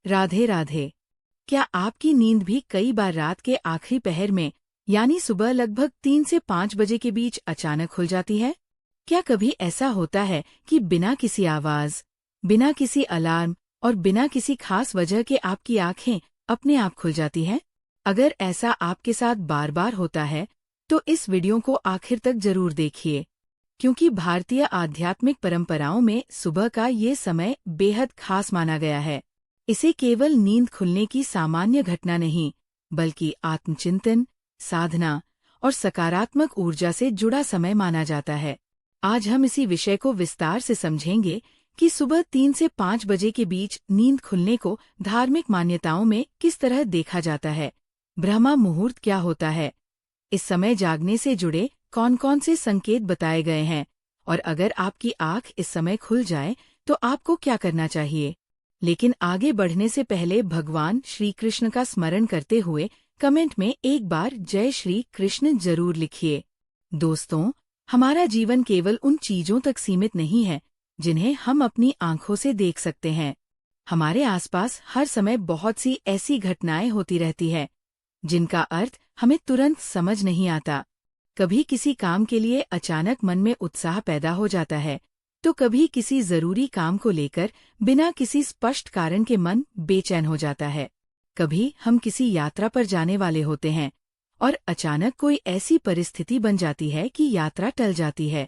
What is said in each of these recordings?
राधे राधे। क्या आपकी नींद भी कई बार रात के आखिरी पहर में यानी सुबह लगभग 3 से 5 बजे के बीच अचानक खुल जाती है? क्या कभी ऐसा होता है कि बिना किसी आवाज, बिना किसी अलार्म और बिना किसी खास वजह के आपकी आंखें अपने आप खुल जाती हैं? अगर ऐसा आपके साथ बार बार होता है तो इस वीडियो को आखिर तक जरूर देखिए, क्योंकि भारतीय आध्यात्मिक परंपराओं में सुबह का ये समय बेहद खास माना गया है। इसे केवल नींद खुलने की सामान्य घटना नहीं, बल्कि आत्मचिंतन, साधना और सकारात्मक ऊर्जा से जुड़ा समय माना जाता है। आज हम इसी विषय को विस्तार से समझेंगे कि सुबह 3 से 5 बजे के बीच नींद खुलने को धार्मिक मान्यताओं में किस तरह देखा जाता है, ब्रह्मा मुहूर्त क्या होता है, इस समय जागने से जुड़े कौन कौन से संकेत बताए गए हैं, और अगर आपकी आंख इस समय खुल जाए तो आपको क्या करना चाहिए। लेकिन आगे बढ़ने से पहले भगवान श्री कृष्ण का स्मरण करते हुए कमेंट में एक बार जय श्री कृष्ण जरूर लिखिए। दोस्तों, हमारा जीवन केवल उन चीजों तक सीमित नहीं है जिन्हें हम अपनी आंखों से देख सकते हैं। हमारे आसपास हर समय बहुत सी ऐसी घटनाएं होती रहती है जिनका अर्थ हमें तुरंत समझ नहीं आता। कभी किसी काम के लिए अचानक मन में उत्साह पैदा हो जाता है, तो कभी किसी जरूरी काम को लेकर बिना किसी स्पष्ट कारण के मन बेचैन हो जाता है। कभी हम किसी यात्रा पर जाने वाले होते हैं और अचानक कोई ऐसी परिस्थिति बन जाती है कि यात्रा टल जाती है।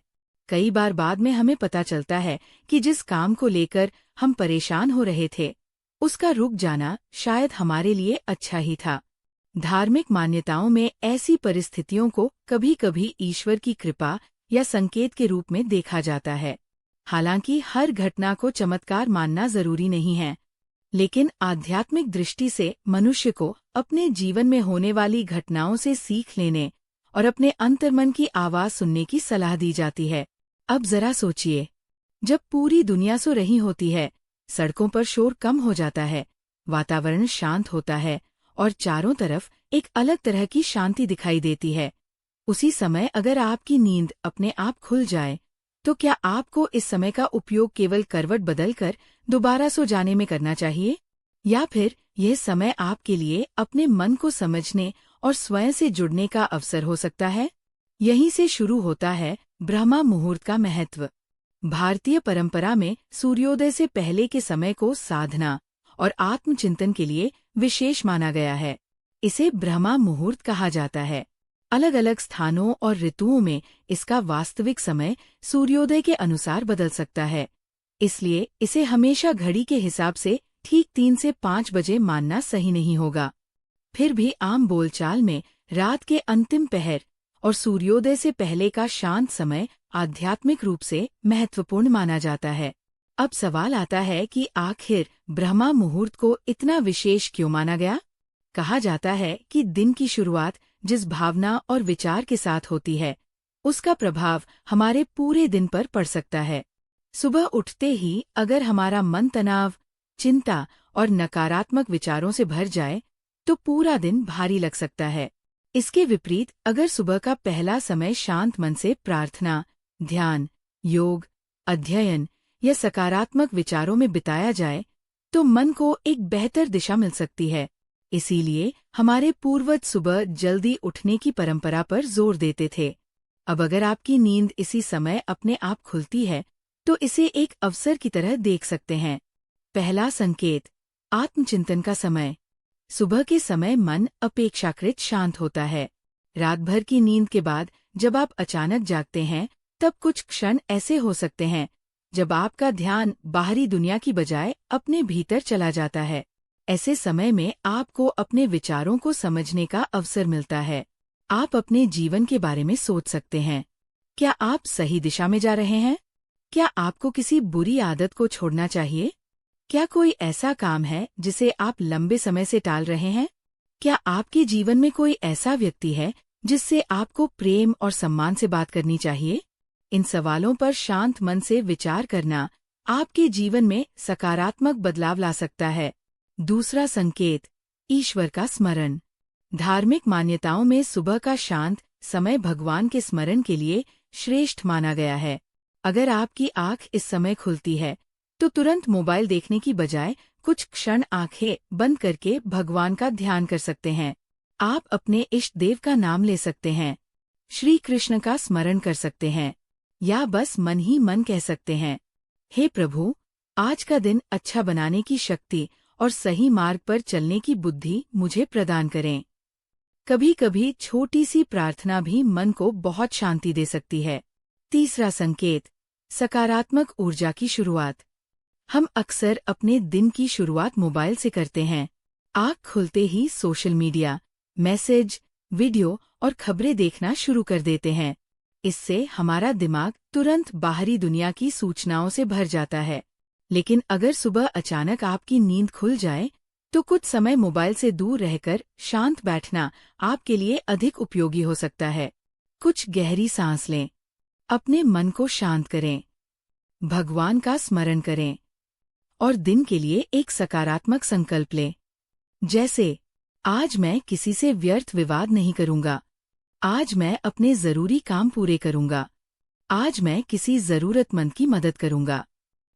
कई बार बाद में हमें पता चलता है कि जिस काम को लेकर हम परेशान हो रहे थे, उसका रुक जाना शायद हमारे लिए अच्छा ही था। धार्मिक मान्यताओं में ऐसी परिस्थितियों को कभी कभी ईश्वर की कृपा या संकेत के रूप में देखा जाता है। हालांकि हर घटना को चमत्कार मानना जरूरी नहीं है, लेकिन आध्यात्मिक दृष्टि से मनुष्य को अपने जीवन में होने वाली घटनाओं से सीख लेने और अपने अंतर्मन की आवाज सुनने की सलाह दी जाती है। अब जरा सोचिए, जब पूरी दुनिया सो रही होती है, सड़कों पर शोर कम हो जाता है, वातावरण शांत होता है और चारों तरफ एक अलग तरह की शांति दिखाई देती है, उसी समय अगर आपकी नींद अपने आप खुल जाए, तो क्या आपको इस समय का उपयोग केवल करवट बदलकर दोबारा सो जाने में करना चाहिए, या फिर यह समय आपके लिए अपने मन को समझने और स्वयं से जुड़ने का अवसर हो सकता है? यहीं से शुरू होता है ब्रह्मा मुहूर्त का महत्व। भारतीय परंपरा में सूर्योदय से पहले के समय को साधना और आत्मचिंतन के लिए विशेष माना गया है। इसे ब्रह्मा मुहूर्त कहा जाता है। अलग अलग स्थानों और ऋतुओं में इसका वास्तविक समय सूर्योदय के अनुसार बदल सकता है, इसलिए इसे हमेशा घड़ी के हिसाब से ठीक 3 से 5 बजे मानना सही नहीं होगा। फिर भी आम बोलचाल में रात के अंतिम पहर और सूर्योदय से पहले का शांत समय आध्यात्मिक रूप से महत्वपूर्ण माना जाता है। अब सवाल आता है कि आखिर ब्रह्मा मुहूर्त को इतना विशेष क्यों माना गया? कहा जाता है कि दिन की शुरुआत जिस भावना और विचार के साथ होती है, उसका प्रभाव हमारे पूरे दिन पर पड़ सकता है। सुबह उठते ही अगर हमारा मन तनाव, चिंता और नकारात्मक विचारों से भर जाए, तो पूरा दिन भारी लग सकता है। इसके विपरीत अगर सुबह का पहला समय शांत मन से प्रार्थना, ध्यान, योग, अध्ययन या सकारात्मक विचारों में बिताया जाए, तो मन को एक बेहतर दिशा मिल सकती है। इसीलिए हमारे पूर्वज सुबह जल्दी उठने की परंपरा पर जोर देते थे। अब अगर आपकी नींद इसी समय अपने आप खुलती है, तो इसे एक अवसर की तरह देख सकते हैं। पहला संकेत, आत्मचिंतन का समय। सुबह के समय मन अपेक्षाकृत शांत होता है। रात भर की नींद के बाद जब आप अचानक जागते हैं, तब कुछ क्षण ऐसे हो सकते हैं जब आपका ध्यान बाहरी दुनिया की बजाय अपने भीतर चला जाता है। ऐसे समय में आपको अपने विचारों को समझने का अवसर मिलता है। आप अपने जीवन के बारे में सोच सकते हैं। क्या आप सही दिशा में जा रहे हैं? क्या आपको किसी बुरी आदत को छोड़ना चाहिए? क्या कोई ऐसा काम है जिसे आप लंबे समय से टाल रहे हैं? क्या आपके जीवन में कोई ऐसा व्यक्ति है जिससे आपको प्रेम और सम्मान से बात करनी चाहिए? इन सवालों पर शांत मन से विचार करना आपके जीवन में सकारात्मक बदलाव ला सकता है। दूसरा संकेत, ईश्वर का स्मरण। धार्मिक मान्यताओं में सुबह का शांत समय भगवान के स्मरण के लिए श्रेष्ठ माना गया है। अगर आपकी आंख इस समय खुलती है, तो तुरंत मोबाइल देखने की बजाय कुछ क्षण आंखें बंद करके भगवान का ध्यान कर सकते हैं। आप अपने इष्ट देव का नाम ले सकते हैं, श्री कृष्ण का स्मरण कर सकते हैं, या बस मन ही मन कह सकते हैं, हे प्रभु, आज का दिन अच्छा बनाने की शक्ति और सही मार्ग पर चलने की बुद्धि मुझे प्रदान करें। कभी कभी छोटी सी प्रार्थना भी मन को बहुत शांति दे सकती है। तीसरा संकेत, सकारात्मक ऊर्जा की शुरुआत। हम अक्सर अपने दिन की शुरुआत मोबाइल से करते हैं। आँख खुलते ही सोशल मीडिया, मैसेज, वीडियो और खबरें देखना शुरू कर देते हैं। इससे हमारा दिमाग तुरंत बाहरी दुनिया की सूचनाओं से भर जाता है। लेकिन अगर सुबह अचानक आपकी नींद खुल जाए, तो कुछ समय मोबाइल से दूर रहकर शांत बैठना आपके लिए अधिक उपयोगी हो सकता है। कुछ गहरी सांस लें, अपने मन को शांत करें, भगवान का स्मरण करें और दिन के लिए एक सकारात्मक संकल्प लें। जैसे, आज मैं किसी से व्यर्थ विवाद नहीं करूंगा, आज मैं अपने जरूरी काम पूरे करूंगा, आज मैं किसी जरूरतमंद की मदद करूंगा।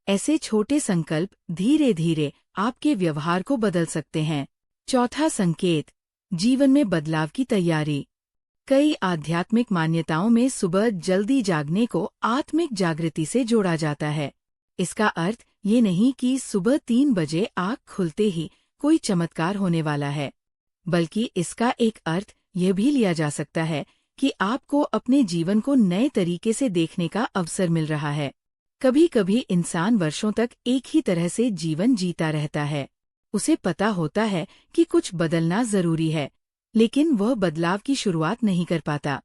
ऐसे छोटे संकल्प धीरे धीरे आपके व्यवहार को बदल सकते हैं। चौथा संकेत, जीवन में बदलाव की तैयारी। कई आध्यात्मिक मान्यताओं में सुबह जल्दी जागने को आत्मिक जागृति से जोड़ा जाता है। इसका अर्थ ये नहीं कि सुबह 3 बजे आँख खुलते ही कोई चमत्कार होने वाला है, बल्कि इसका एक अर्थ यह भी लिया जा सकता है कि आपको अपने जीवन को नए तरीके से देखने का अवसर मिल रहा है। कभी कभी इंसान वर्षों तक एक ही तरह से जीवन जीता रहता है। उसे पता होता है कि कुछ बदलना जरूरी है, लेकिन वह बदलाव की शुरुआत नहीं कर पाता।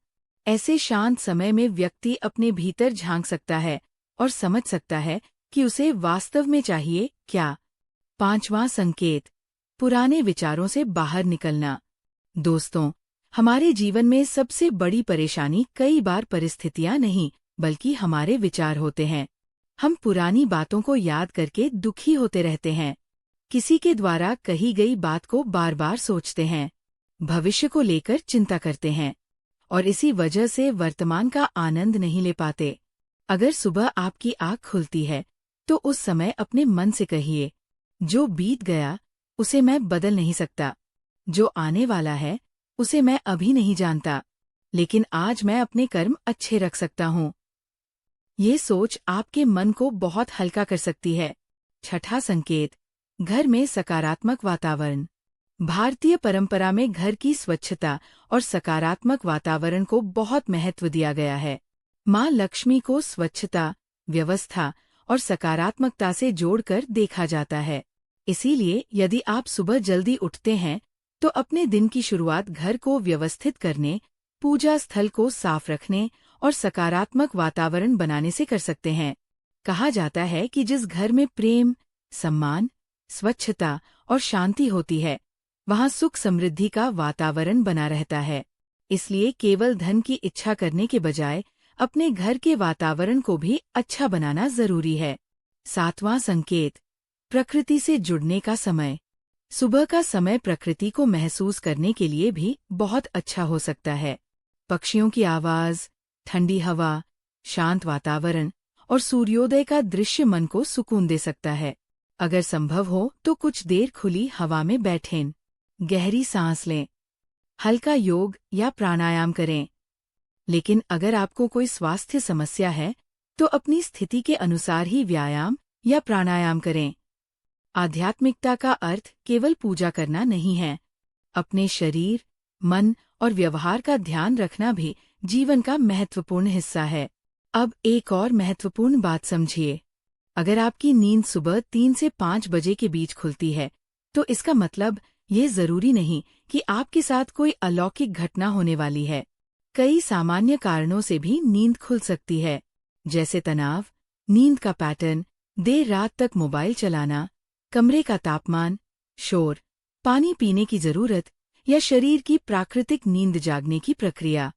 ऐसे शांत समय में व्यक्ति अपने भीतर झांक सकता है और समझ सकता है कि उसे वास्तव में चाहिए क्या। पांचवां संकेत, पुराने विचारों से बाहर निकलना। दोस्तों, हमारे जीवन में सबसे बड़ी परेशानी कई बार परिस्थितियां नहीं, बल्कि हमारे विचार होते हैं। हम पुरानी बातों को याद करके दुखी होते रहते हैं, किसी के द्वारा कही गई बात को बार बार सोचते हैं, भविष्य को लेकर चिंता करते हैं और इसी वजह से वर्तमान का आनंद नहीं ले पाते। अगर सुबह आपकी आँख खुलती है, तो उस समय अपने मन से कहिए, जो बीत गया उसे मैं बदल नहीं सकता, जो आने वाला है उसे मैं अभी नहीं जानता, लेकिन आज मैं अपने कर्म अच्छे रख सकता हूँ। ये सोच आपके मन को बहुत हल्का कर सकती है। छठा संकेत, घर में सकारात्मक वातावरण। भारतीय परंपरा में घर की स्वच्छता और सकारात्मक वातावरण को बहुत महत्व दिया गया है। माँ लक्ष्मी को स्वच्छता, व्यवस्था और सकारात्मकता से जोड़कर देखा जाता है। इसीलिए यदि आप सुबह जल्दी उठते हैं, तो अपने दिन की शुरुआत घर को व्यवस्थित करने, पूजा स्थल को साफ रखने और सकारात्मक वातावरण बनाने से कर सकते हैं। कहा जाता है कि जिस घर में प्रेम, सम्मान, स्वच्छता और शांति होती है, वहाँ सुख समृद्धि का वातावरण बना रहता है। इसलिए केवल धन की इच्छा करने के बजाय अपने घर के वातावरण को भी अच्छा बनाना जरूरी है। सातवां संकेत, प्रकृति से जुड़ने का समय। सुबह का समय प्रकृति को महसूस करने के लिए भी बहुत अच्छा हो सकता है। पक्षियों की आवाज, ठंडी हवा, शांत वातावरण और सूर्योदय का दृश्य मन को सुकून दे सकता है। अगर संभव हो तो कुछ देर खुली हवा में बैठें, गहरी सांस लें, हल्का योग या प्राणायाम करें। लेकिन अगर आपको कोई स्वास्थ्य समस्या है, तो अपनी स्थिति के अनुसार ही व्यायाम या प्राणायाम करें। आध्यात्मिकता का अर्थ केवल पूजा करना नहीं है। अपने शरीर, मन और व्यवहार का ध्यान रखना भी जीवन का महत्वपूर्ण हिस्सा है। अब एक और महत्वपूर्ण बात समझिए। अगर आपकी नींद सुबह 3 से 5 बजे के बीच खुलती है, तो इसका मतलब ये जरूरी नहीं कि आपके साथ कोई अलौकिक घटना होने वाली है। कई सामान्य कारणों से भी नींद खुल सकती है, जैसे तनाव, नींद का पैटर्न, देर रात तक मोबाइल चलाना, कमरे का तापमान, शोर, पानी पीने की जरूरत या शरीर की प्राकृतिक नींद जागने की प्रक्रिया।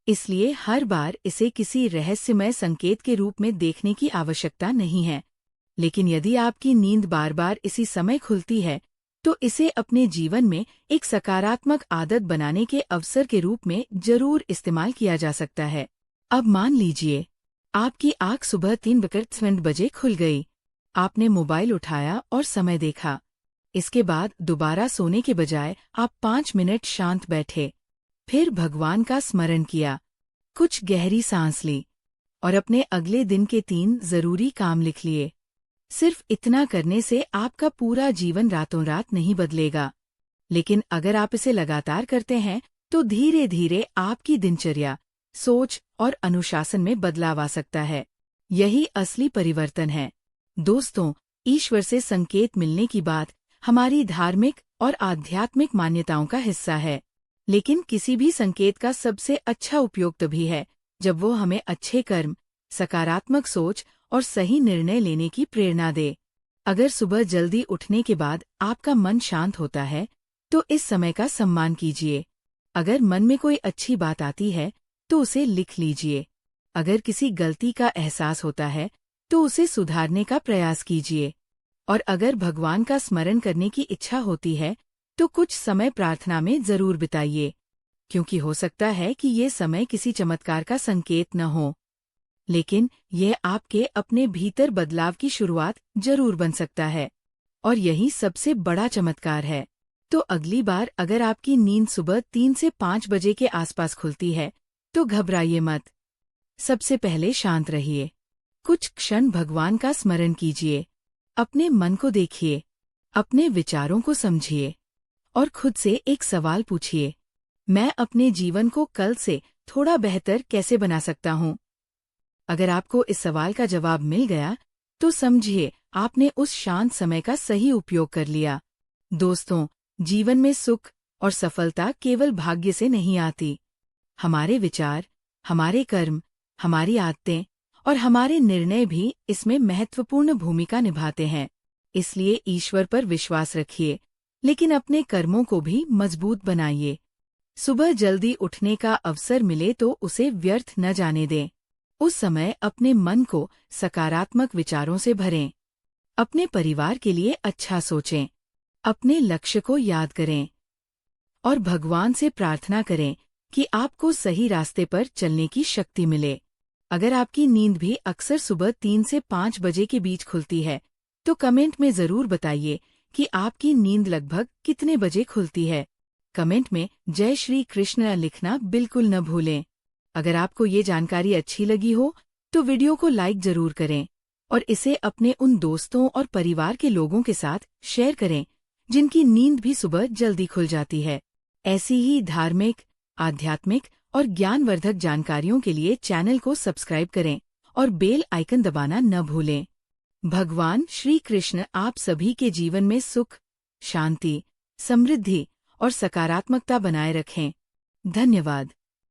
इसलिए हर बार इसे किसी रहस्यमय संकेत के रूप में देखने की आवश्यकता नहीं है। लेकिन यदि आपकी नींद बार बार इसी समय खुलती है, तो इसे अपने जीवन में एक सकारात्मक आदत बनाने के अवसर के रूप में जरूर इस्तेमाल किया जा सकता है। अब मान लीजिए, आपकी आँख सुबह 3 बजे खुल गई। आपने मोबाइल उठाया और समय देखा, इसके बाद दोबारा सोने के बजाय आप 5 मिनट शांत बैठे, फिर भगवान का स्मरण किया, कुछ गहरी सांस ली और अपने अगले दिन के 3 जरूरी काम लिख लिए। सिर्फ इतना करने से आपका पूरा जीवन रातों रात नहीं बदलेगा, लेकिन अगर आप इसे लगातार करते हैं तो धीरे धीरे आपकी दिनचर्या, सोच और अनुशासन में बदलाव आ सकता है। यही असली परिवर्तन है। दोस्तों, ईश्वर से संकेत मिलने की बात हमारी धार्मिक और आध्यात्मिक मान्यताओं का हिस्सा है, लेकिन किसी भी संकेत का सबसे अच्छा उपयोग तभी है जब वो हमें अच्छे कर्म, सकारात्मक सोच और सही निर्णय लेने की प्रेरणा दे। अगर सुबह जल्दी उठने के बाद आपका मन शांत होता है तो इस समय का सम्मान कीजिए। अगर मन में कोई अच्छी बात आती है तो उसे लिख लीजिए। अगर किसी गलती का एहसास होता है तो उसे सुधारने का प्रयास कीजिए। और अगर भगवान का स्मरण करने की इच्छा होती है तो कुछ समय प्रार्थना में जरूर बिताइए, क्योंकि हो सकता है कि ये समय किसी चमत्कार का संकेत न हो, लेकिन यह आपके अपने भीतर बदलाव की शुरुआत जरूर बन सकता है। और यही सबसे बड़ा चमत्कार है। तो अगली बार अगर आपकी नींद सुबह 3 से 5 बजे के आसपास खुलती है तो घबराइए मत। सबसे पहले शांत रहिए, कुछ क्षण भगवान का स्मरण कीजिए, अपने मन को देखिए, अपने विचारों को समझिए और खुद से एक सवाल पूछिए, मैं अपने जीवन को कल से थोड़ा बेहतर कैसे बना सकता हूँ? अगर आपको इस सवाल का जवाब मिल गया तो समझिए आपने उस शांत समय का सही उपयोग कर लिया। दोस्तों, जीवन में सुख और सफलता केवल भाग्य से नहीं आती। हमारे विचार, हमारे कर्म, हमारी आदतें और हमारे निर्णय भी इसमें महत्वपूर्ण भूमिका निभाते हैं। इसलिए ईश्वर पर विश्वास रखिए, लेकिन अपने कर्मों को भी मजबूत बनाइए। सुबह जल्दी उठने का अवसर मिले तो उसे व्यर्थ न जाने दें। उस समय अपने मन को सकारात्मक विचारों से भरें। अपने परिवार के लिए अच्छा सोचें, अपने लक्ष्य को याद करें और भगवान से प्रार्थना करें कि आपको सही रास्ते पर चलने की शक्ति मिले। अगर आपकी नींद भी अक्सर सुबह 3 से 5 बजे के बीच खुलती है तो कमेंट में जरूर बताइए कि आपकी नींद लगभग कितने बजे खुलती है। कमेंट में जय श्री कृष्ण लिखना बिल्कुल न भूलें। अगर आपको ये जानकारी अच्छी लगी हो तो वीडियो को लाइक जरूर करें और इसे अपने उन दोस्तों और परिवार के लोगों के साथ शेयर करें जिनकी नींद भी सुबह जल्दी खुल जाती है। ऐसी ही धार्मिक, आध्यात्मिक और ज्ञानवर्धक जानकारियों के लिए चैनल को सब्सक्राइब करें और बेल आइकन दबाना न भूलें। भगवान श्री कृष्ण आप सभी के जीवन में सुख, शांति, समृद्धि और सकारात्मकता बनाए रखें। धन्यवाद।